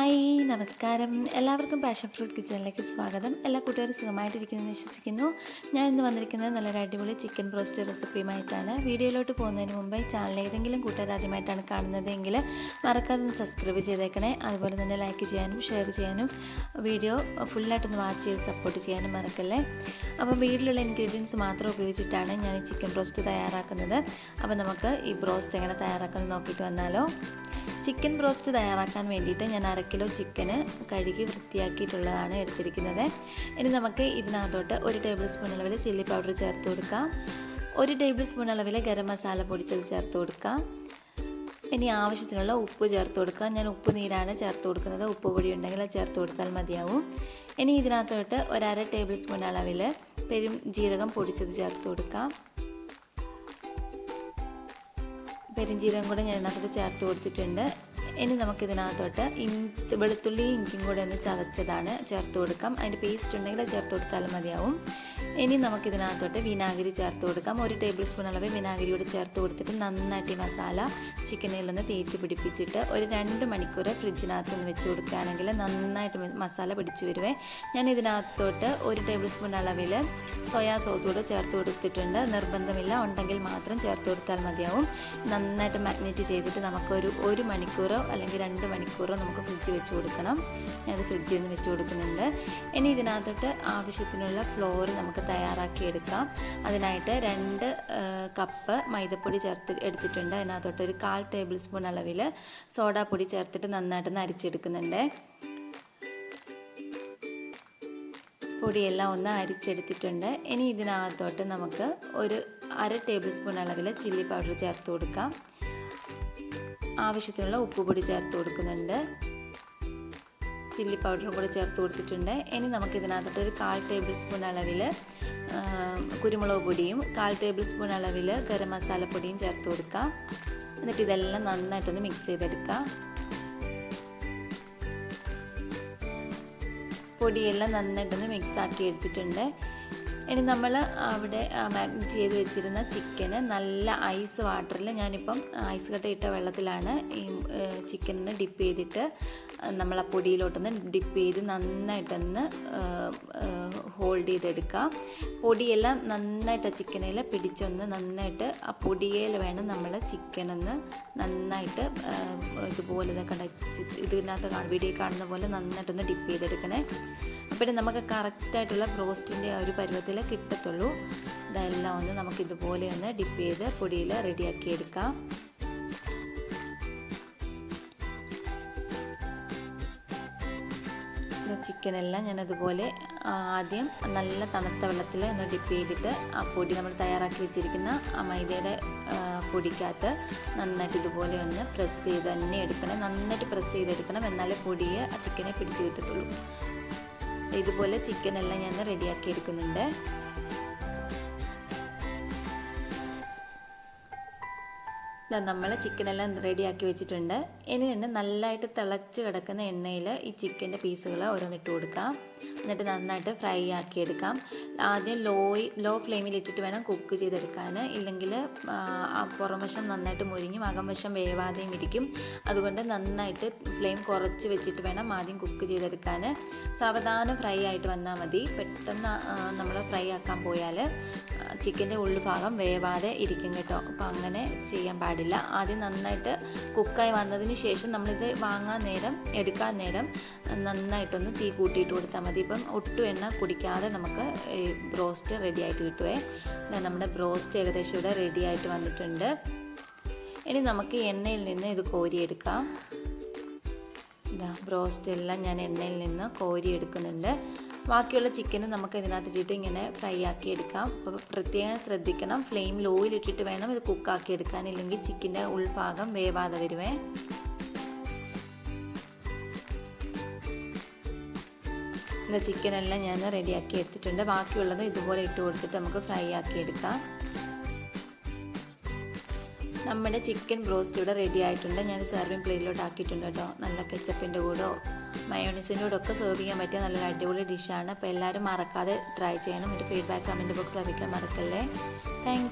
Hi നമസ്കാരം. എല്ലാവർക്കും passion fruit കിച്ചണിലേക്ക് സ്വാഗതം. എല്ലാ കൂട്ടുകാരും സുഖമായിട്ടിരിക്കുമെന്ന് വിശ്വസിക്കുന്നു. ഞാൻ ഇന്ന് വന്നിരിക്കുന്നത് നല്ലൊരു അടിപൊളി ചിക്കൻ ബ്രോസ്റ്റ് റെസിപ്പിയുമായിട്ടാണ്. വീഡിയോയിലോട്ട് പോകുന്നതിന് മുമ്പ് ചാനൽ ഏതെങ്കിലും കൂട്ടുകാർ ആദ്യമായിട്ടാണ് കാണുന്നതെങ്കിൽ മറക്കാതെ ഒന്ന് സബ്സ്ക്രൈബ് ചെയ്തേക്കണേ. അതുപോലെ തന്നെ ലൈക്ക് ചെയ്യാനും ഷെയർ ചെയ്യാനും വീഡിയോ ഫുള്ളായിട്ടൊന്ന് വാച്ച് ചെയ്ത് സപ്പോർട്ട് ചെയ്യാനും മറക്കല്ലേ. അപ്പം വീട്ടിലുള്ള ഇൻഗ്രീഡിയൻസ് മാത്രം ഉപയോഗിച്ചിട്ടാണ് ഞാൻ ഈ ചിക്കൻ ബ്രോസ്റ്റ് തയ്യാറാക്കുന്നത്. അപ്പോൾ നമുക്ക് ഈ ബ്രോസ്റ്റ് എങ്ങനെ തയ്യാറാക്കുന്നത് നോക്കിയിട്ട് വന്നാലോ. ചിക്കൻ ബ്രോസ്റ്റ് തയ്യാറാക്കാൻ വേണ്ടിയിട്ട് ഞാൻ 1/2 കിലോ ചിക്കന് കഴുകി വൃത്തിയാക്കിയിട്ടുള്ളതാണ് എടുത്തിരിക്കുന്നത്. ഇനി നമുക്ക് ഇതിനകത്തോട്ട് 1 ടേബിൾ സ്പൂൺ അളവിൽ ചില്ലി പൗഡർ ചേർത്ത് കൊടുക്കാം. 1 ടേബിൾ സ്പൂൺ അളവിൽ ഗരം മസാല പൊടിച്ചത് ചേർത്ത് കൊടുക്കാം. ഇനി ആവശ്യത്തിനുള്ള ഉപ്പ് ചേർത്ത് കൊടുക്കാം. ഞാൻ ഉപ്പ് നീരാണ് ചേർത്ത് കൊടുക്കുന്നത്. ഉപ്പ് പൊടി ഉണ്ടെങ്കിൽ അത് ചേർത്ത് കൊടുത്താൽ മതിയാവും. ഇനി ഇതിനകത്തോട്ട് 1/2 ടേബിൾ സ്പൂൺ അളവിൽ പെരുംജീരകം പൊടിച്ചത് ചേർത്ത് കൊടുക്കാം. പെരുംജീരകം കൂടെ ഞാൻ ഇതിനകത്തോട്ട് ചേർത്ത് കൊടുത്തിട്ടുണ്ട്. ഇനി നമുക്കിതിനകത്തോട്ട് വെളുത്തുള്ളി ഇഞ്ചിയും കൂടെ ഒന്ന് ചതച്ചതാണ് ചേർത്ത് കൊടുക്കാം. അതിൻ്റെ പേസ്റ്റ് ഉണ്ടെങ്കിൽ അത് ചേർത്ത് കൊടുത്താലും മതിയാവും. ഇനി നമുക്കിതിനകത്തോട്ട് വിനാഗിരി ചേർത്ത് കൊടുക്കാം. 1 ടേബിൾ സ്പൂൺ അളവ് വിനാഗിരി കൂടെ ചേർത്ത് കൊടുത്തിട്ട് നന്നായിട്ട് ഈ മസാല ചിക്കനിലൊന്ന് തേച്ച് പിടിപ്പിച്ചിട്ട് ഒരു 2 മണിക്കൂർ ഫ്രിഡ്ജിനകത്ത് ഒന്ന് വെച്ച് കൊടുക്കുകയാണെങ്കിൽ നന്നായിട്ട് മസാല പിടിച്ച് വരുവേ. ഞാൻ ഇതിനകത്തോട്ട് 1 ടേബിൾ സ്പൂൺ അളവിൽ സോയാ സോസ് കൂടെ ചേർത്ത് കൊടുത്തിട്ടുണ്ട്. നിർബന്ധമില്ല, ഉണ്ടെങ്കിൽ മാത്രം ചേർത്ത് കൊടുത്താൽ മതിയാവും. നന്നായിട്ട് മാഗ്നേറ്റ് ചെയ്തിട്ട് നമുക്കൊരു 1 മണിക്കൂറോ അല്ലെങ്കിൽ 2 മണിക്കൂറോ നമുക്ക് ഫ്രിഡ്ജ് വെച്ച് കൊടുക്കണം. ഞാനത് ഫ്രിഡ്ജിൽ നിന്ന് വെച്ച് കൊടുക്കുന്നുണ്ട്. ഇനി ഇതിനകത്തോട്ട് ആവശ്യത്തിനുള്ള ഫ്ലോർ നമുക്ക് തയ്യാറാക്കിയെടുക്കാം. അതിനായിട്ട് 2 കപ്പ് മൈദപ്പൊടി എടുത്തിട്ടുണ്ട്. അതിനകത്തോട്ട് ഒരു 1/4 ടേബിൾ സ്പൂൺ അളവിൽ സോഡാപ്പൊടി ചേർത്തിട്ട് നന്നായിട്ടൊന്ന് അരിച്ചെടുക്കുന്നുണ്ട്. പൊടിയെല്ലാം ഒന്ന് അരിച്ചെടുത്തിട്ടുണ്ട്. ഇനി ഇതിനകത്തോട്ട് നമുക്ക് ഒരു 1/2 ടേബിൾ സ്പൂൺ അളവിൽ ചില്ലി പൗഡർ ചേർത്ത് കൊടുക്കാം. ആവശ്യത്തിനുള്ള ഉപ്പുപൊടി ചേർത്ത് കൊടുക്കുന്നുണ്ട്. ചില്ലി പൗഡറും കൂടെ ചേർത്ത് കൊടുത്തിട്ടുണ്ട്. ഇനി നമുക്കിതിനകത്തോട്ട് ഒരു 1/4 ടേബിൾ സ്പൂൺ അളവിൽ കുരുമുളക് പൊടിയും 1/4 ടേബിൾ സ്പൂൺ അളവിൽ ഗരം മസാലപ്പൊടിയും ചേർത്ത് കൊടുക്കാം. എന്നിട്ട് ഇതെല്ലാം നന്നായിട്ടൊന്ന് മിക്സ് ചെയ്തെടുക്കാം. പൊടിയെല്ലാം നന്നായിട്ടൊന്ന് മിക്സ് ആക്കി എടുത്തിട്ടുണ്ട്. ഇനി നമ്മൾ അവിടെ മാഗ്നേറ്റ് ചെയ്ത് വെച്ചിരുന്ന ചിക്കന് നല്ല ഐസ് വാട്ടറിൽ, ഞാനിപ്പം ഐസ് കട്ട ഇട്ട വെള്ളത്തിലാണ് ഈ ചിക്കനിന് ഡിപ്പ് ചെയ്തിട്ട് നമ്മൾ ആ പൊടിയിലോട്ടൊന്ന് ഡിപ്പ് ചെയ്ത് നന്നായിട്ടൊന്ന് ഹോൾഡ് ചെയ്തെടുക്കാം. പൊടിയെല്ലാം നന്നായിട്ട് ചിക്കനിൽ പിടിച്ചൊന്ന് നന്നായിട്ട് ആ പൊടിയിൽ വേണം നമ്മൾ ചിക്കനൊന്ന് നന്നായിട്ട് ഇതുപോലെ ഇതിനകത്ത് വീഡിയോ കാണുന്ന പോലെ നന്നായിട്ടൊന്ന് ഡിപ്പ് ചെയ്തെടുക്കണേ. അപ്പോഴേ നമുക്ക് കറക്റ്റായിട്ടുള്ള ബ്രോസ്റ്റിൻ്റെ ആ ഒരു പരുവത്തിൽ കിട്ടത്തുള്ളൂ. ഇതെല്ലാം ഒന്ന് നമുക്കിതുപോലെ ഒന്ന് ഡിപ്പ് ചെയ്ത് പൊടിയിൽ റെഡിയാക്കി എടുക്കാം. ചിക്കനെല്ലാം ഞാനതുപോലെ ആദ്യം നല്ല തണുത്ത വെള്ളത്തിൽ ഒന്ന് ഡിപ്പ് ചെയ്തിട്ട് ആ പൊടി നമ്മൾ തയ്യാറാക്കി വെച്ചിരിക്കുന്ന ആ മൈദയുടെ പൊടിക്കകത്ത് നന്നായിട്ട് ഇതുപോലെ ഒന്ന് പ്രസ് ചെയ്ത് തന്നെ എടുക്കണം. നന്നായിട്ട് പ്രസ് ചെയ്തെടുക്കണം, എന്നാലേ പൊടിയെ ആ ചിക്കനെ പിടിച്ച് കിട്ടത്തുള്ളൂ. ഇതുപോലെ ചിക്കനെല്ലാം ഞാൻ റെഡിയാക്കി എടുക്കുന്നുണ്ട്. നമ്മൾ ചിക്കനെല്ലാം റെഡിയാക്കി വെച്ചിട്ടുണ്ട്. ഇനി തന്നെ നല്ലതായിട്ട് തിളച്ച് കിടക്കുന്ന എണ്ണയിൽ ഈ ചിക്കൻ്റെ പീസുകൾ ഓരോന്നിട്ട് കൊടുക്കാം. എന്നിട്ട് നന്നായിട്ട് ഫ്രൈ ആക്കി എടുക്കാം. ആദ്യം ലോ ഫ്ലെയിമിൽ ഇട്ടിട്ട് വേണം കുക്ക് ചെയ്തെടുക്കാൻ. ഇല്ലെങ്കിൽ പുറം വശം നന്നായിട്ട് മുരിഞ്ഞും അകം വശം വേവാതെയും ഇരിക്കും. അതുകൊണ്ട് നന്നായിട്ട് ഫ്ലെയിം കുറച്ച് വെച്ചിട്ട് വേണം ആദ്യം കുക്ക് ചെയ്തെടുക്കാൻ. സാവധാനം ഫ്രൈ ആയിട്ട് വന്നാൽ മതി. പെട്ടെന്ന് നമ്മൾ ഫ്രൈ ആക്കാൻ പോയാൽ ചിക്കൻ്റെ ഉൾഭാഗം വേവാതെ ഇരിക്കും കേട്ടോ. അപ്പോൾ അങ്ങനെ ചെയ്യാൻ പാടില്ല. ആദ്യം നന്നായിട്ട് കുക്കായി വന്നതിന് ശേഷം നമ്മളിത് എടുക്കാൻ നേരം നന്നായിട്ടൊന്ന് തീ കൂട്ടിയിട്ട് കൊടുത്താൽ മതി. ഇപ്പം ഒട്ടും എണ്ണ കുടിക്കാതെ നമുക്ക് ബ്രോസ്റ്റ് റെഡി ആയിട്ട് കിട്ടുവേ. നമ്മുടെ ബ്രോസ്റ്റ് ഏകദേശം ഇവിടെ റെഡി ആയിട്ട് വന്നിട്ടുണ്ട്. ഇനി നമുക്ക് എണ്ണയിൽ നിന്ന് ഇത് കോരിയെടുക്കാം. ബ്രോസ്റ്റ് എല്ലാം ഞാൻ എണ്ണയിൽ നിന്ന് കോരിയെടുക്കുന്നുണ്ട്. ബാക്കിയുള്ള ചിക്കന് നമുക്ക് ഇതിനകത്തിട്ടിട്ട് ഇങ്ങനെ ഫ്രൈ ആക്കി എടുക്കാം. അപ്പോൾ പ്രത്യേകം ശ്രദ്ധിക്കണം, ഫ്ലെയിം ലോയിലിട്ടിട്ട് വേണം ഇത് കുക്കാക്കി എടുക്കാൻ, ഇല്ലെങ്കിൽ ചിക്കൻ്റെ ഉൾഭാഗം വേവാതെ വരുവേ. ചിക്കനെല്ലാം ഞാൻ റെഡിയാക്കി എടുത്തിട്ടുണ്ട്. ബാക്കിയുള്ളത് ഇതുപോലെ ഇട്ട് കൊടുത്തിട്ട് നമുക്ക് ഫ്രൈ ആക്കി എടുക്കാം. നമ്മുടെ ചിക്കൻ ബ്രോസ്റ്റ് ഇവിടെ റെഡി ആയിട്ടുണ്ട്. ഞാൻ സെർവിങ് പ്ലേറ്റിലോട്ട് ആക്കിയിട്ടുണ്ട് കേട്ടോ. നല്ല കെച്ചപ്പിൻ്റെ കൂടെ മയോണൈസിൻ്റെ കൂടെ ഒക്കെ സെർവ് ചെയ്യാൻ പറ്റിയ നല്ല അടിപൊളി ഡിഷാണ്. അപ്പോൾ എല്ലാവരും മറക്കാതെ ട്രൈ ചെയ്യണം. ഒരു ഫീഡ്ബാക്ക് കമൻറ്റ് ബോക്സിൽ അറിയിക്കാൻ മറക്കല്ലേ. താങ്ക്